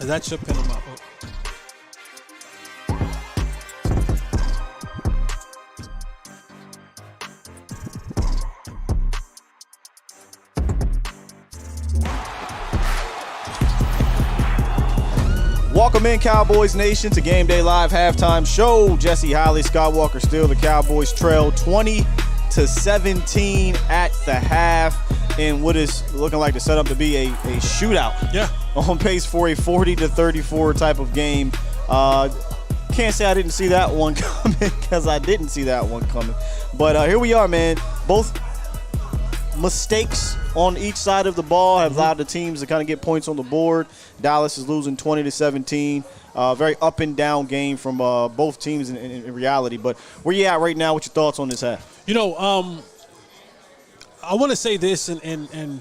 That should pin him up. Welcome in, Cowboys Nation, to Game Day Live halftime show. Jesse, Holley, Scott Walker still. The Cowboys trail 20-17 at the half in what is looking like the setup to be a shootout. Yeah. On pace for a 40-34 type of game. Can't say I didn't see that one coming, because I didn't see that one coming. But here we are, man. Both mistakes on each side of the ball have allowed the teams to kind of get points on the board. Dallas is losing 20-17. Very up and down game from both teams in reality. But where you at right now? What's your thoughts on this half? You know, I want to say this, and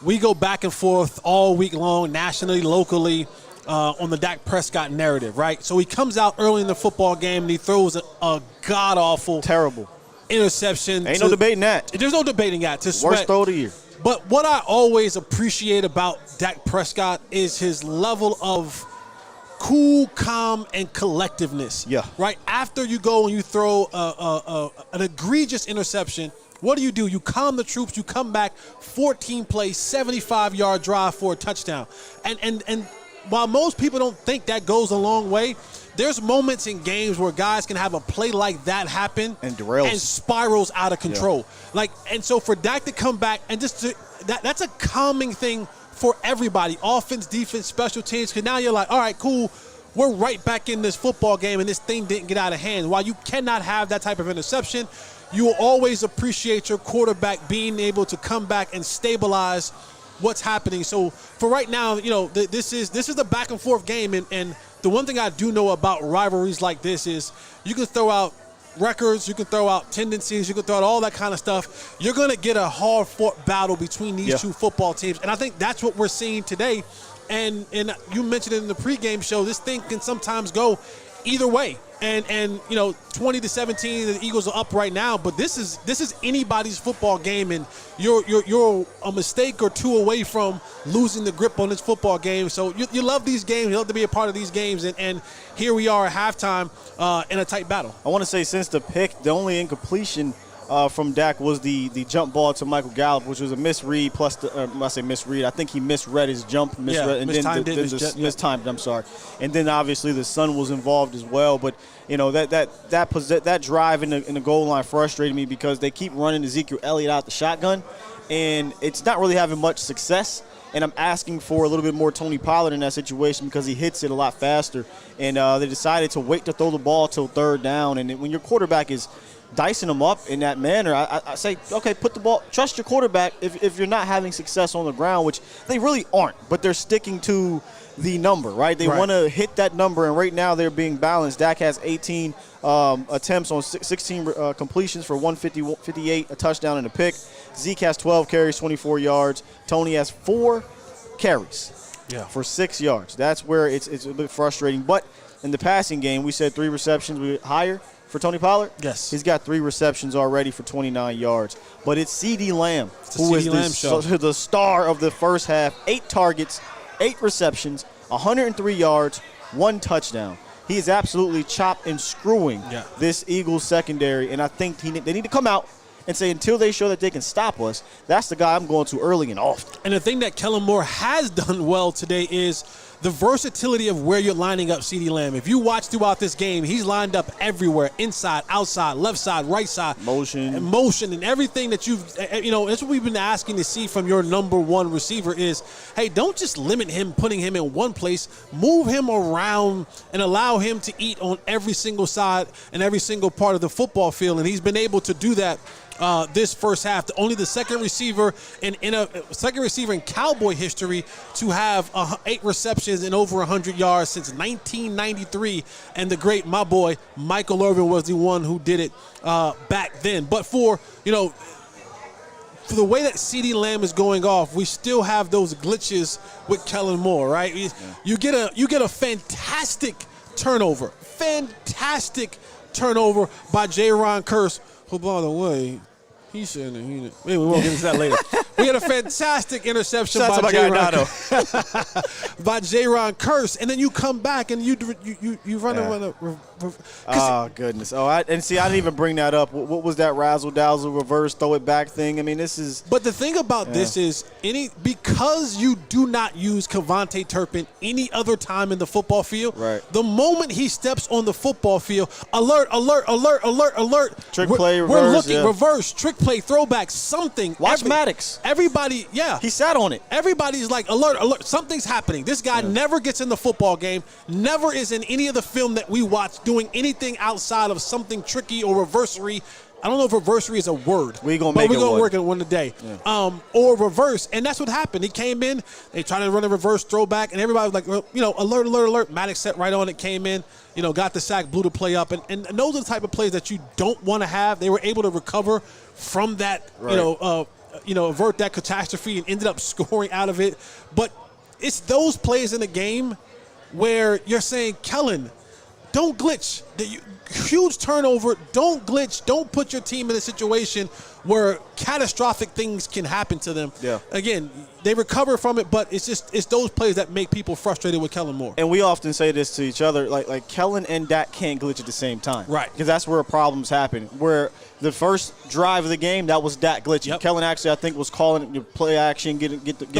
we go back and forth all week long, nationally, locally, on the Dak Prescott narrative, right? So he comes out early in the football game and he throws a god-awful, terrible interception. Ain't no debating that. There's no debating that. To Sweat. Worst throw of the year. But what I always appreciate about Dak Prescott is his level of cool, calm, and collectiveness. Yeah. Right? After you go and you throw an egregious interception, what do? You calm the troops. You come back, 14 plays, 75-yard drive for a touchdown. And while most people don't think that goes a long way, there's moments in games where guys can have a play like that happen and derails and spirals out of control. Yeah. And so for Dak to come back and that's a calming thing for everybody, offense, defense, special teams, because now you're like, all right, cool, we're right back in this football game and this thing didn't get out of hand. While you cannot have that type of interception, you will always appreciate your quarterback being able to come back and stabilize what's happening. So for right now, you know, this is a back and forth game, and the one thing I do know about rivalries like this is you can throw out records, you can throw out tendencies, you can throw out all that kind of stuff. You're going to get a hard-fought battle between these two football teams, and I think that's what we're seeing today. And you mentioned it in the pregame show, this thing can sometimes go either way. And you know, 20-17, the Eagles are up right now, but this is anybody's football game, and you're a mistake or two away from losing the grip on this football game. So you love these games, you love to be a part of these games, and here we are at halftime in a tight battle. I want to say, since the pick, the only incompletion from Dak was the jump ball to Michael Gallup, which was a misread. Plus, I say misread, I think he misread his jump. Mistimed. I'm sorry. And then obviously the sun was involved as well. But you know, that drive in the goal line frustrated me, because they keep running Ezekiel Elliott out the shotgun, and it's not really having much success. And I'm asking for a little bit more Tony Pollard in that situation, because he hits it a lot faster. And they decided to wait to throw the ball till third down. And when your quarterback is dicing them up in that manner, I say, okay, put the ball, trust your quarterback if you're not having success on the ground, which they really aren't, but they're sticking to the number, right? They want to hit that number, and right now they're being balanced. Dak has 18 attempts on 16 completions for 158, a touchdown and a pick. Zeke has 12 carries, 24 yards. Tony has 4 carries for 6 yards. That's where it's a bit frustrating. But in the passing game, we said 3 receptions higher for Tony Pollard. Yes. He's got 3 receptions already for 29 yards. But it's CeeDee Lamb who is the star of the first half. 8 targets, 8 receptions, 103 yards, 1 touchdown. He is absolutely chopped and screwing this Eagles secondary, and I think they need to come out and say until they show that they can stop us, that's the guy I'm going to early and often. And the thing that Kellen Moore has done well today is the versatility of where you're lining up CeeDee Lamb. If you watch throughout this game, he's lined up everywhere, inside, outside, left side, right side. Motion and everything that that's what we've been asking to see from your number one receiver is, hey, don't just limit him, putting him in one place. Move him around and allow him to eat on every single side and every single part of the football field. And he's been able to do that this first half. Only the second receiver in Cowboy history to have 8 receptions and over 100 yards since 1993. And the great, my boy, Michael Irvin was the one who did it back then. But for the way that CeeDee Lamb is going off, we still have those glitches with Kellen Moore, right? Yeah. You get a fantastic turnover by Jaron Kearse, who, by the way, he said that we won't get into that later. We had a fantastic interception by Jaron Kearse, and then you come back and you run a oh goodness! I didn't even bring that up. What was that razzle dazzle reverse throw it back thing? I mean, this is. But the thing about this is because you do not use Kevontae Turpin any other time in the football field. Right. The moment he steps on the football field, alert! Trick play, reverse. We're looking reverse, trick play, throwback, something. Watch Maddox. Everybody, he sat on it. Everybody's like, alert! Something's happening. This guy never gets in the football game. Never is in any of the film that we watch doing anything outside of something tricky or reversery. I don't know if reversery is a word. We're going to work it one today. Yeah. Or reverse. And that's what happened. He came in, they tried to run a reverse throwback, and everybody was like, alert. Maddox set right on it, came in, got the sack, blew the play up. And those are the type of plays that you don't want to have. They were able to recover from that, avert that catastrophe and ended up scoring out of it. But it's those plays in the game where you're saying, Kellen, don't glitch. Huge turnover. Don't glitch. Don't put your team in a situation where catastrophic things can happen to them. Yeah. Again, they recover from it, but it's those plays that make people frustrated with Kellen Moore. And we often say this to each other, like Kellen and Dak can't glitch at the same time. Right. Because that's where problems happen. Where the first drive of the game, that was Dak glitching. Yep. Kellen actually, I think, was calling it play action, get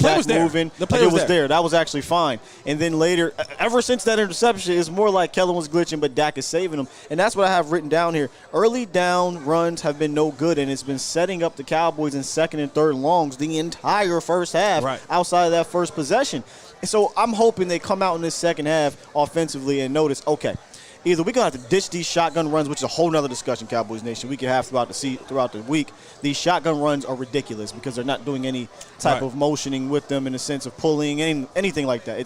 Dak moving. The play was there. That was actually fine. And then later, ever since that interception, it's more like Kellen was glitching, but Dak is saving him. And that's what I have written down here. Early down runs have been no good, and it's been setting up the Cowboys in second and third longs the entire first half outside of that first possession. And so I'm hoping they come out in this second half offensively and notice, okay, either we're going to have to ditch these shotgun runs, which is a whole nother discussion, Cowboys Nation, we could have throughout the week. These shotgun runs are ridiculous because they're not doing any type of motioning with them in the sense of pulling, anything like that.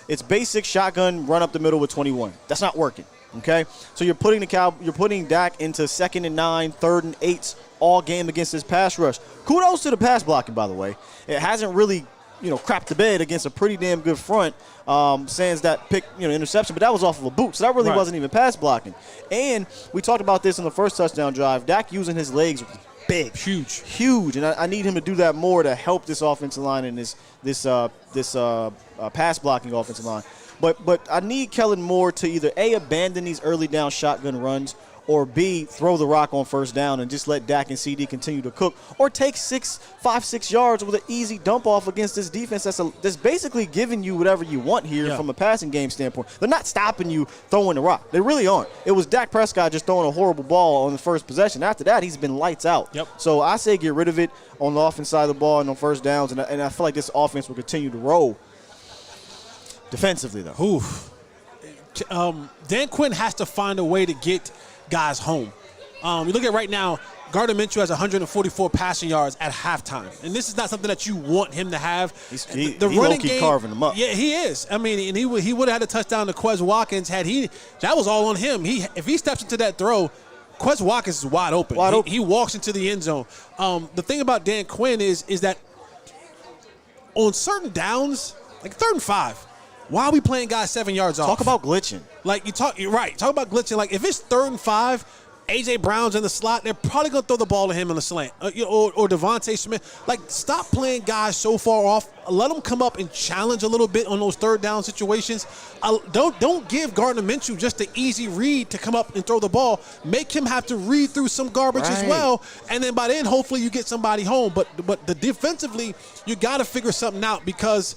It's basic shotgun run up the middle with 21. That's not working. Okay, so you're putting Dak into 2nd and 9, 3rd and 8s all game against this pass rush. Kudos to the pass blocking, by the way. It hasn't really, crapped the bed against a pretty damn good front. Sans that pick, interception, but that was off of a boot, so that really wasn't even pass blocking. And we talked about this in the first touchdown drive. Dak using his legs was big, huge, and I need him to do that more to help this offensive line and this pass blocking offensive line. But I need Kellen Moore to either A, abandon these early down shotgun runs, or B, throw the rock on first down and just let Dak and CeeDee continue to cook, or take 5-6 yards with an easy dump off against this defense that's basically giving you whatever you want here from a passing game standpoint. They're not stopping you throwing the rock. They really aren't. It was Dak Prescott just throwing a horrible ball on the first possession. After that, he's been lights out. Yep. So I say get rid of it on the offense side of the ball and on first downs, and I feel like this offense will continue to roll. Defensively, though. Dan Quinn has to find a way to get guys home. You look at right now, Gardner Minshew has 144 passing yards at halftime. And this is not something that you want him to have. He low-key carving them up. Yeah, he is. I mean, and he would have had a touchdown to Quez Watkins that was all on him. If he steps into that throw, Quez Watkins is wide open. He walks into the end zone. The thing about Dan Quinn is that on certain downs, like 3rd and 5, why are we playing guys 7 yards off? Talk about glitching. You're right. Talk about glitching. Like, if it's 3rd and 5, A.J. Brown's in the slot, they're probably going to throw the ball to him in the slant. Or Devontae Smith. Like, stop playing guys so far off let him come up and challenge a little bit on those third down situations. Don't give Gardner Minshew just an easy read to come up and throw the ball. Make him have to read through some garbage as well, and then by then hopefully you get somebody home. But the defensively, you got to figure something out because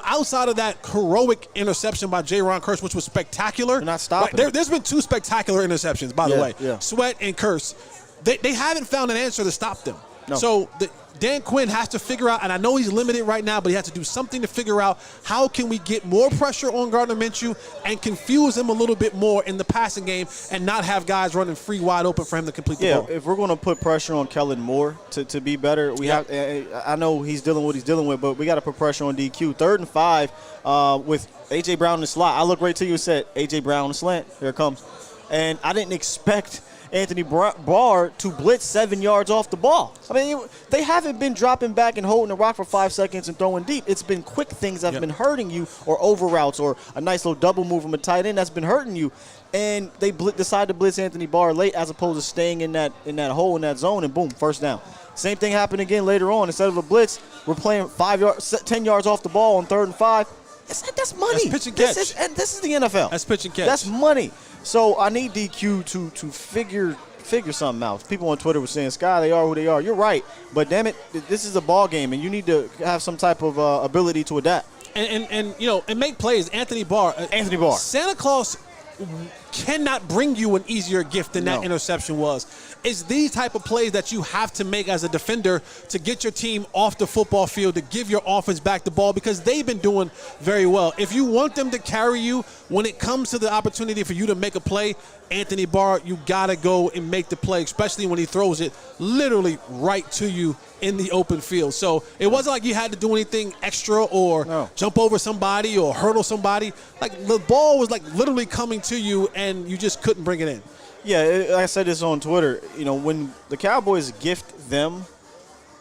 outside of that heroic interception by Jaron Kearse, which was spectacular, they're not stopping. There's been 2 spectacular interceptions, by the way. Yeah. Sweat and Kearse. They haven't found an answer to stop them. No. So Dan Quinn has to figure out, and I know he's limited right now, but he has to do something to figure out how can we get more pressure on Gardner Minshew and confuse him a little bit more in the passing game and not have guys running free wide open for him to complete the ball. Yeah, if we're going to put pressure on Kellen Moore to be better, we have. I know he's dealing with what he's dealing with, but we got to put pressure on DQ. 3rd and 5 with A.J. Brown in the slot. I look right to you and said, A.J. Brown in the slant. Here it comes. And I didn't expect Anthony Barr to blitz 7 yards off the ball. I mean, they haven't been dropping back and holding the rock for 5 seconds and throwing deep. It's been quick things that have been hurting you, or over routes, or a nice little double move from a tight end that's been hurting you. And they decide to blitz Anthony Barr late as opposed to staying in that hole, in that zone, and boom, first down. Same thing happened again later on. Instead of a blitz, we're playing 10 yards off the ball on 3rd and 5. That's money. That's pitch and catch. This is the NFL. That's pitch and catch. That's money. So I need DQ to figure something out. People on Twitter were saying, Sky, they are who they are. You're right. But damn it, this is a ball game, and you need to have some type of ability to adapt. And make plays. Anthony Barr. Santa Claus cannot bring you an easier gift than that interception was. It's these type of plays that you have to make as a defender to get your team off the football field, to give your offense back the ball, because they've been doing very well. If you want them to carry you, when it comes to the opportunity for you to make a play, Anthony Barr, you got to go and make the play, especially when he throws it literally right to you in the open field. So it wasn't like you had to do anything extra or jump over somebody or hurdle somebody. Like, the ball was like literally coming to you and you just couldn't bring it in. Yeah, I said this on Twitter. When the Cowboys gift them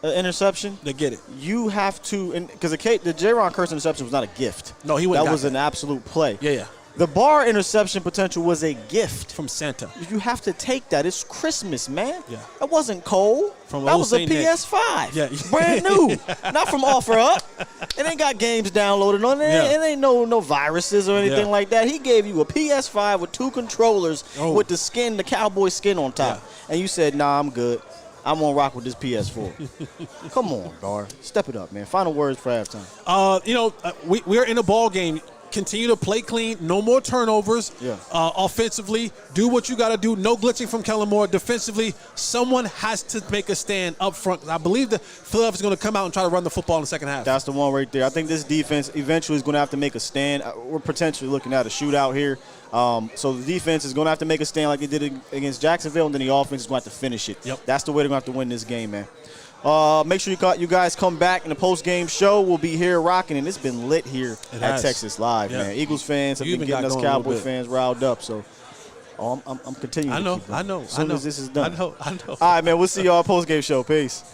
an interception, they get it. You have to, because the Jaron Kearse interception was not a gift. No, he wouldn't. That was an absolute play. Yeah. The Barr interception potential was a gift from Santa. You have to take that. It's Christmas, man. Yeah. That wasn't cold. That was a PS5. Yeah. Brand new. Not from OfferUp. It ain't got games downloaded on it. It ain't no viruses or anything like that. He gave you a PS5 with 2 controllers with the Cowboy skin on top. Yeah. And you said, nah, I'm good. I'm going to rock with this PS4. Come on, Gar. Step it up, man. Final words for halftime. We're in a ball game. Continue to play clean. No more turnovers. Yeah. Offensively, do what you got to do. No glitching from Kellen Moore. Defensively, someone has to make a stand up front. I believe that Philadelphia's going to come out and try to run the football in the second half. That's the one right there. I think this defense eventually is going to have to make a stand. We're potentially looking at a shootout here. So the defense is going to have to make a stand like it did against Jacksonville, and then the offense is going to have to finish it. Yep. That's the way they're going to have to win this game, man. Make sure you guys come back in the post-game show. We'll be here rocking, and it's been lit here at Texas Live, man. Eagles fans have been getting us Cowboy fans riled up, so I'm continuing. I know. As soon as this is done. I know. All right, man, we'll see y'all post-game show. Peace.